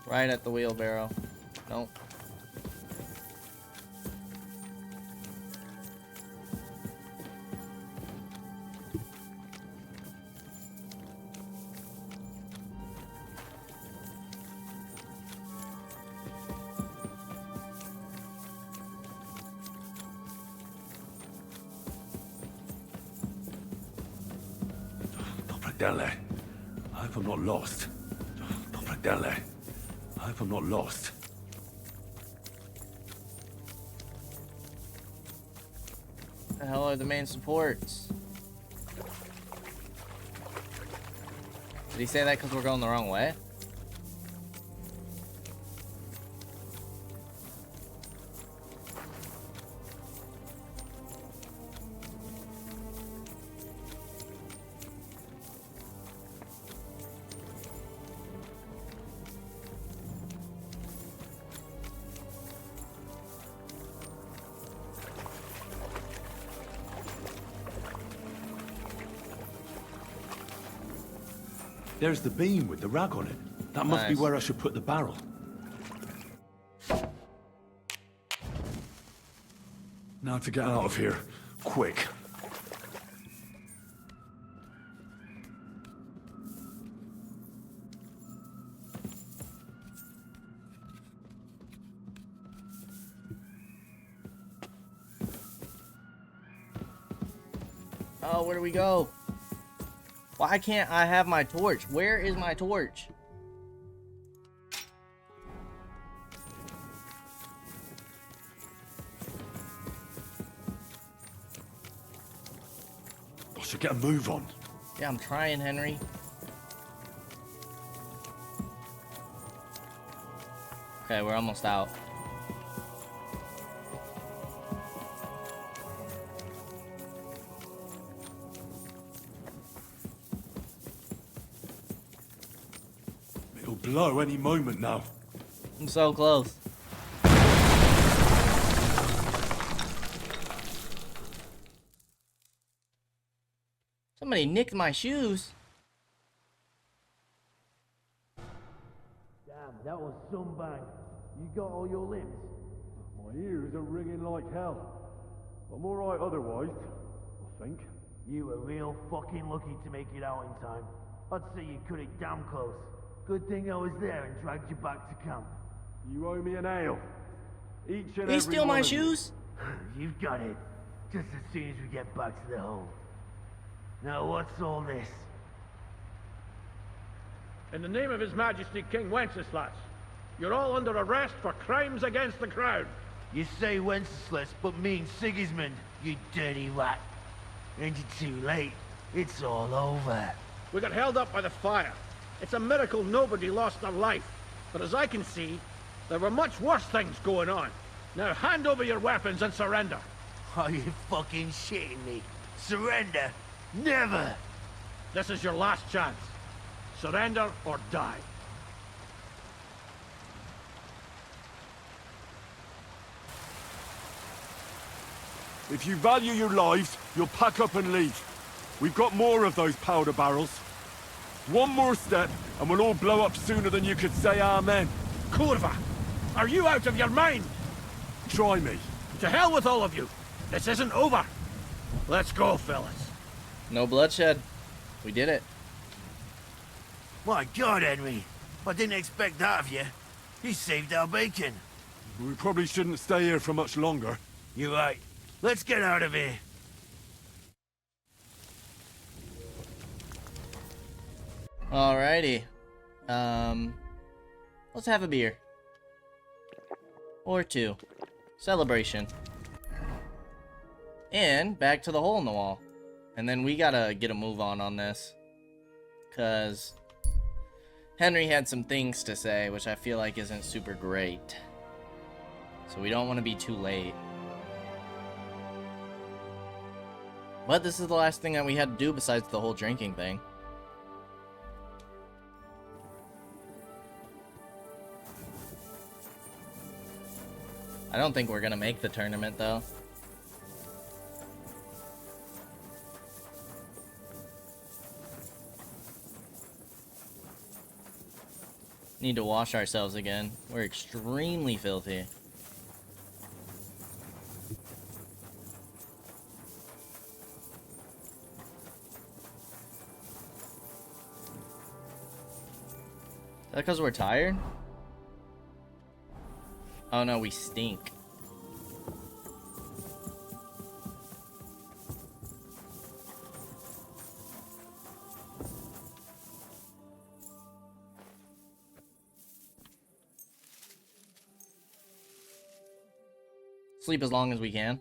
Right at the wheelbarrow. Nope. Dele. I hope I'm not lost. Dele. I hope I'm not lost. The hell are the main supports? Did he say that because we're going the wrong way? There's the beam with the rag on it. That must be Nice. where I should put the barrel. Now to get out of here. Quick. Oh, where do we go? Why can't I have my torch? Where is my torch? I should get a move on. Yeah, I'm trying, Henry. Okay, we're almost out. could blow any moment now. I'm so close. Somebody nicked my shoes. Damn, that was some bang. You got all your limbs? My ears are ringing like hell. I'm alright otherwise, I think. You were real fucking lucky to make it out in time. I'd say you cut it damn close. Good thing I was there and dragged you back to camp. You owe me an ale. Each and He every steal my one of you. shoes? You've got it. Just as soon as we get back to the hole. Now what's all this? In the name of His Majesty King Wenceslas, you're all under arrest for crimes against the crown. You say Wenceslas, but mean Sigismund, you dirty rat. Ain't it too late? It's all over. We got held up by the fire. It's a miracle nobody lost their life. But as I can see, there were much worse things going on. Now hand over your weapons and surrender. Are you fucking shitting me? Surrender? Never! This is your last chance. Surrender or die. If you value your lives, you'll pack up and leave. We've got more of those powder barrels. One more step, and we'll all blow up sooner than you could say amen. Kurva! Are you out of your mind? Try me. To hell with all of you! This isn't over! Let's go, fellas. No bloodshed. We did it. My God, Henry. I didn't expect that of you. You saved our bacon. We probably shouldn't stay here for much longer. You're right. Let's get out of here. Alrighty. Let's have a beer. Or two. Celebration. And back to the hole in the wall. And then we gotta get a move on this. Cause Henry had some things to say, which I feel like isn't super great. So we don't want to be too late. But this is the last thing that we had to do besides the whole drinking thing. I don't think we're gonna make the tournament though. Need to wash ourselves again. We're extremely filthy. Is that because we're tired? Oh no, we stink. Sleep as long as we can.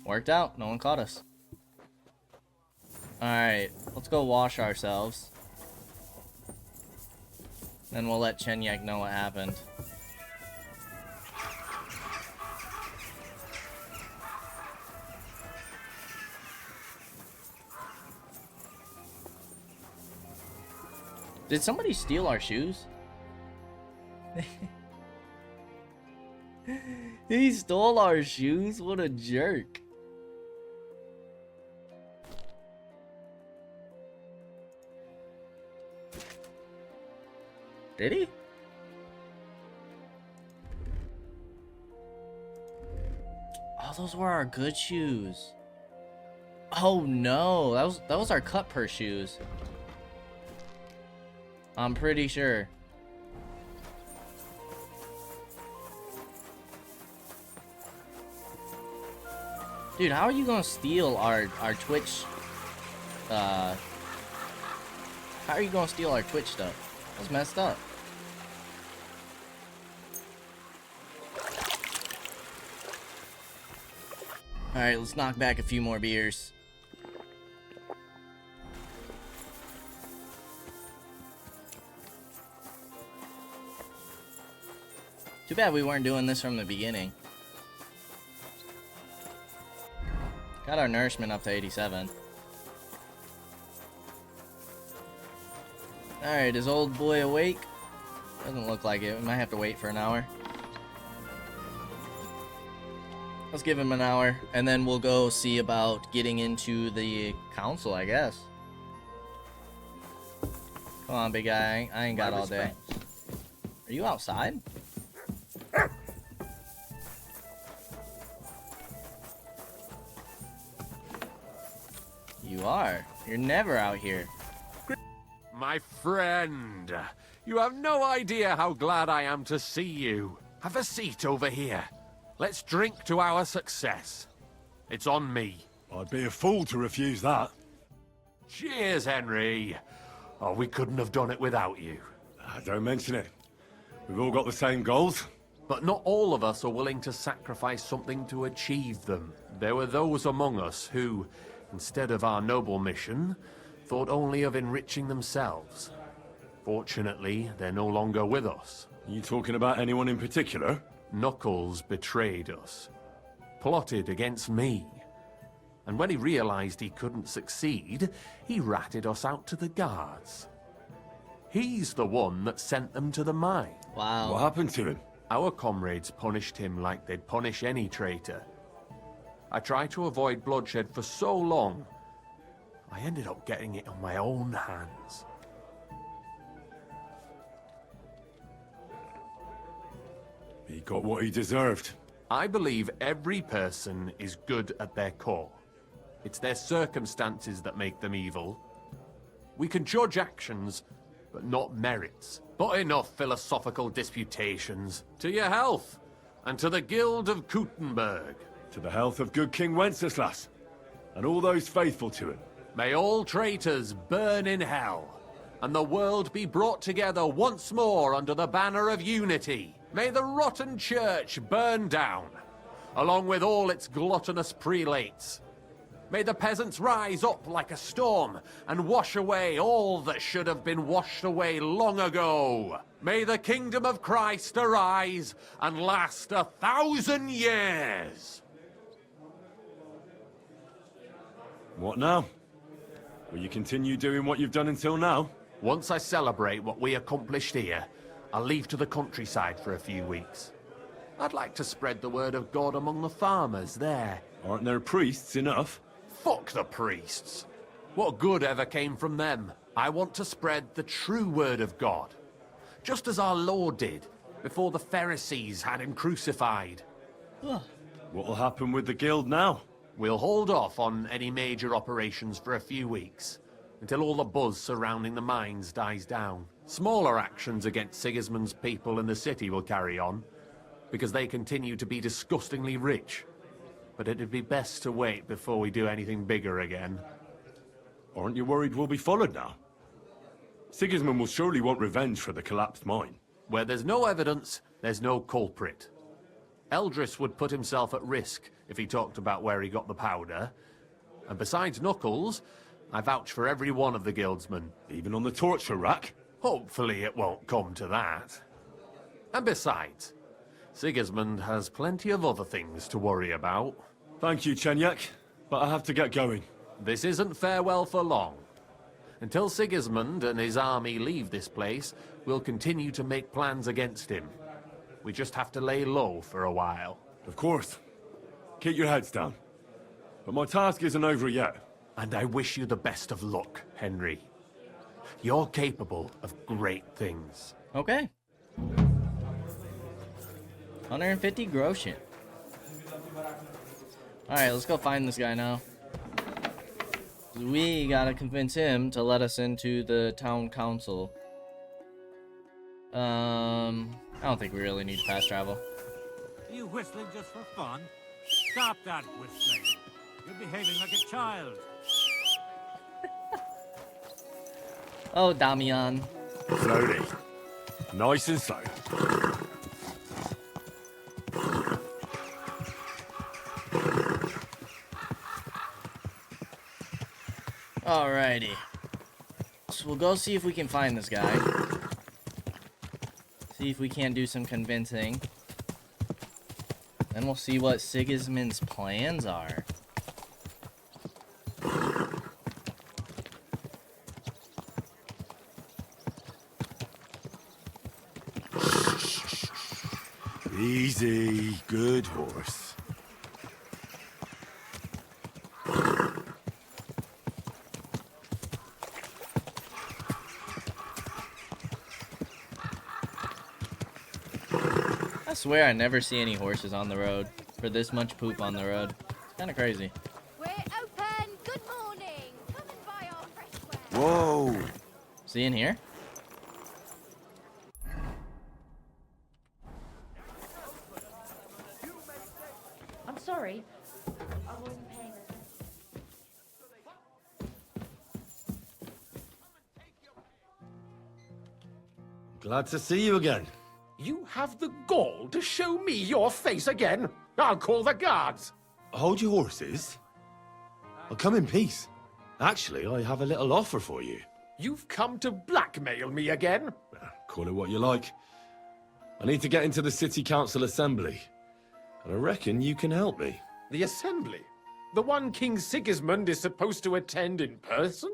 Worked out. No one caught us. Alright, let's go wash ourselves. Then we'll let Chenyak know what happened. Did somebody steal our shoes? He stole our shoes? What a jerk. Did he? Oh, those were our good shoes. Oh no, that was our cut purse shoes. I'm pretty sure. Dude, how are you gonna steal our Twitch? How are you gonna steal our Twitch stuff? That's messed up. Alright, let's knock back a few more beers. Too bad we weren't doing this from the beginning. Got our nourishment up to 87. Alright, is old boy awake? Doesn't look like it. We might have to wait for an hour. Let's give him an hour, and then we'll go see about getting into the council, I guess. Come on, big guy. I ain't got all day. Are you outside? You are. You're never out here. My friend, you have no idea how glad I am to see you. Have a seat over here. Let's drink to our success. It's on me. I'd be a fool to refuse that. Cheers, Henry. Oh, we couldn't have done it without you. Don't mention it. We've all got the same goals. But not all of us are willing to sacrifice something to achieve them. There were those among us who, instead of our noble mission, thought only of enriching themselves. Fortunately, they're no longer with us. You talking about anyone in particular? Knuckles betrayed us, plotted against me. And when he realized he couldn't succeed, he ratted us out to the guards. He's the one that sent them to the mine. Wow. What happened to him? Our comrades punished him like they'd punish any traitor. I tried to avoid bloodshed for so long, I ended up getting it on my own hands. He got what he deserved. I believe every person is good at their core. It's their circumstances that make them evil. We can judge actions, but not merits. But enough philosophical disputations. To your health, and to the Guild of Kuttenberg. To the health of good King Wenceslas, and all those faithful to him. May all traitors burn in hell, and the world be brought together once more under the banner of unity. May the rotten church burn down, along with all its gluttonous prelates. May the peasants rise up like a storm and wash away all that should have been washed away long ago. May the kingdom of Christ arise and last 1,000 years. What now? Will you continue doing what you've done until now? Once I celebrate what we accomplished here, I'll leave to the countryside for a few weeks. I'd like to spread the word of God among the farmers there. Aren't there priests enough? Fuck the priests. What good ever came from them? I want to spread the true word of God. Just as our Lord did, before the Pharisees had him crucified. What'll happen with the guild now? We'll hold off on any major operations for a few weeks, until all the buzz surrounding the mines dies down. Smaller actions against Sigismund's people in the city will carry on, because they continue to be disgustingly rich. But it'd be best to wait before we do anything bigger again. Aren't you worried we'll be followed now? Sigismund will surely want revenge for the collapsed mine. Where there's no evidence, there's no culprit. Eldris would put himself at risk if he talked about where he got the powder. And besides Knuckles, I vouch for every one of the guildsmen. Even on the torture rack? Hopefully it won't come to that. And besides, Sigismund has plenty of other things to worry about. Thank you, Chenyek, but I have to get going. This isn't farewell for long. Until Sigismund and his army leave this place, we'll continue to make plans against him. We just have to lay low for a while. Of course. Keep your heads down. But my task isn't over yet. And I wish you the best of luck, Henry. You're capable of great things. Okay. 150 groschen. Alright, let's go find this guy now. We gotta convince him to let us into the town council. I don't think we really need fast travel. Are you whistling just for fun? Stop that whistling. You're behaving like a child. Oh, Damian. Slowly. Nice and slow. Alrighty. So we'll go see if we can find this guy. See if we can't do some convincing. Then we'll see what Sigismund's plans are. Easy, good horse. I swear I never see any horses on the road for this much poop on the road. It's kind of crazy. We're open. Good morning. Come and buy our fresh Whoa! Is he in here? I'm sorry. I wasn't paying attention. Glad to see you again. You have the gall to show me your face again? I'll call the guards. Hold your horses. I'll come in peace. Actually, I have a little offer for you. You've come to blackmail me again? Call it what you like. I need to get into the City Council Assembly. And I reckon you can help me. The assembly? The one King Sigismund is supposed to attend in person?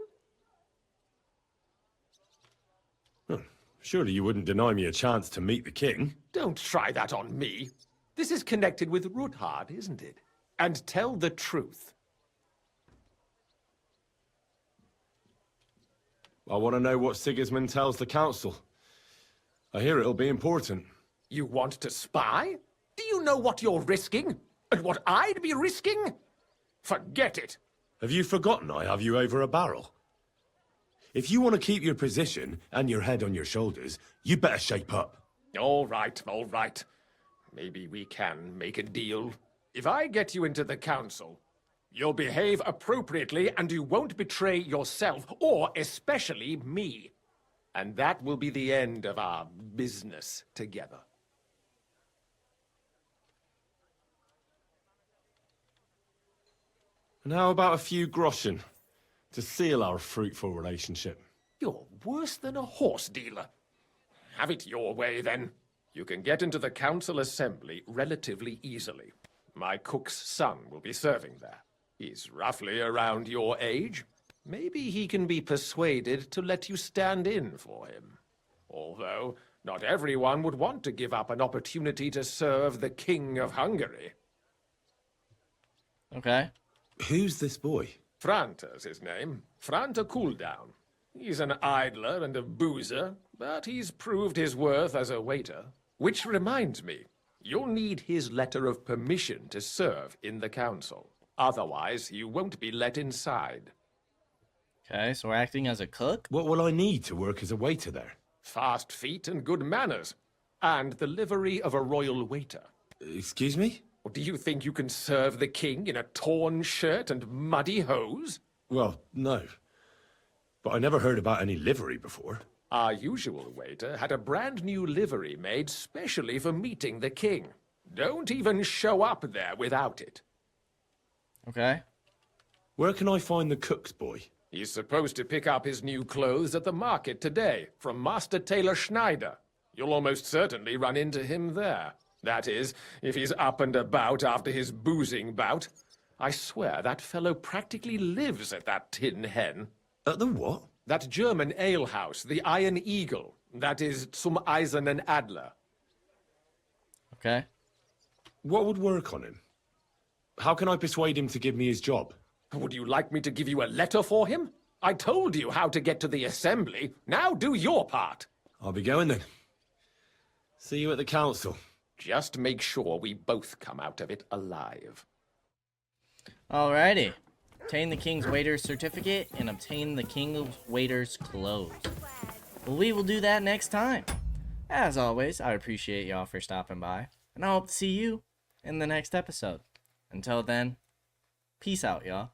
Surely you wouldn't deny me a chance to meet the king? Don't try that on me. This is connected with Ruthard, isn't it? And tell the truth. I want to know what Sigismund tells the council. I hear it'll be important. You want to spy? Do you know what you're risking? And what I'd be risking? Forget it. Have you forgotten I have you over a barrel? If you want to keep your position and your head on your shoulders, you better shape up. All right, all right. Maybe we can make a deal. If I get you into the council, you'll behave appropriately and you won't betray yourself, or especially me. And that will be the end of our business together. And how about a few groschen to seal our fruitful relationship? You're worse than a horse dealer. Have it your way, then. You can get into the council assembly relatively easily. My cook's son will be serving there. He's roughly around your age. Maybe he can be persuaded to let you stand in for him. Although, not everyone would want to give up an opportunity to serve the King of Hungary. Okay. Who's this boy? Franta's his name. Franta Cooldown. He's an idler and a boozer, but he's proved his worth as a waiter. Which reminds me, you'll need his letter of permission to serve in the council. Otherwise, you won't be let inside. Okay, so we're acting as a cook? What will I need to work as a waiter there? Fast feet and good manners. And the livery of a royal waiter. Excuse me? Or do you think you can serve the king in a torn shirt and muddy hose? Well, no. But I never heard about any livery before. Our usual waiter had a brand new livery made specially for meeting the king. Don't even show up there without it. Okay. Where can I find the cook's boy? He's supposed to pick up his new clothes at the market today from Master Tailor Schneider. You'll almost certainly run into him there. That is, if he's up and about after his boozing bout. I swear that fellow practically lives at that Tin Hen. At the what? That German alehouse, the Iron Eagle. That is Zum Eisernen Adler. Okay. What would work on him? How can I persuade him to give me his job? Would you like me to give you a letter for him? I told you how to get to the assembly. Now do your part. I'll be going then. See you at the council. Just make sure we both come out of it alive. Alrighty. Obtain the king's waiter's certificate and obtain the king's waiter's clothes. Well, we will do that next time. As always, I appreciate y'all for stopping by, and I hope to see you in the next episode. Until then, peace out, y'all.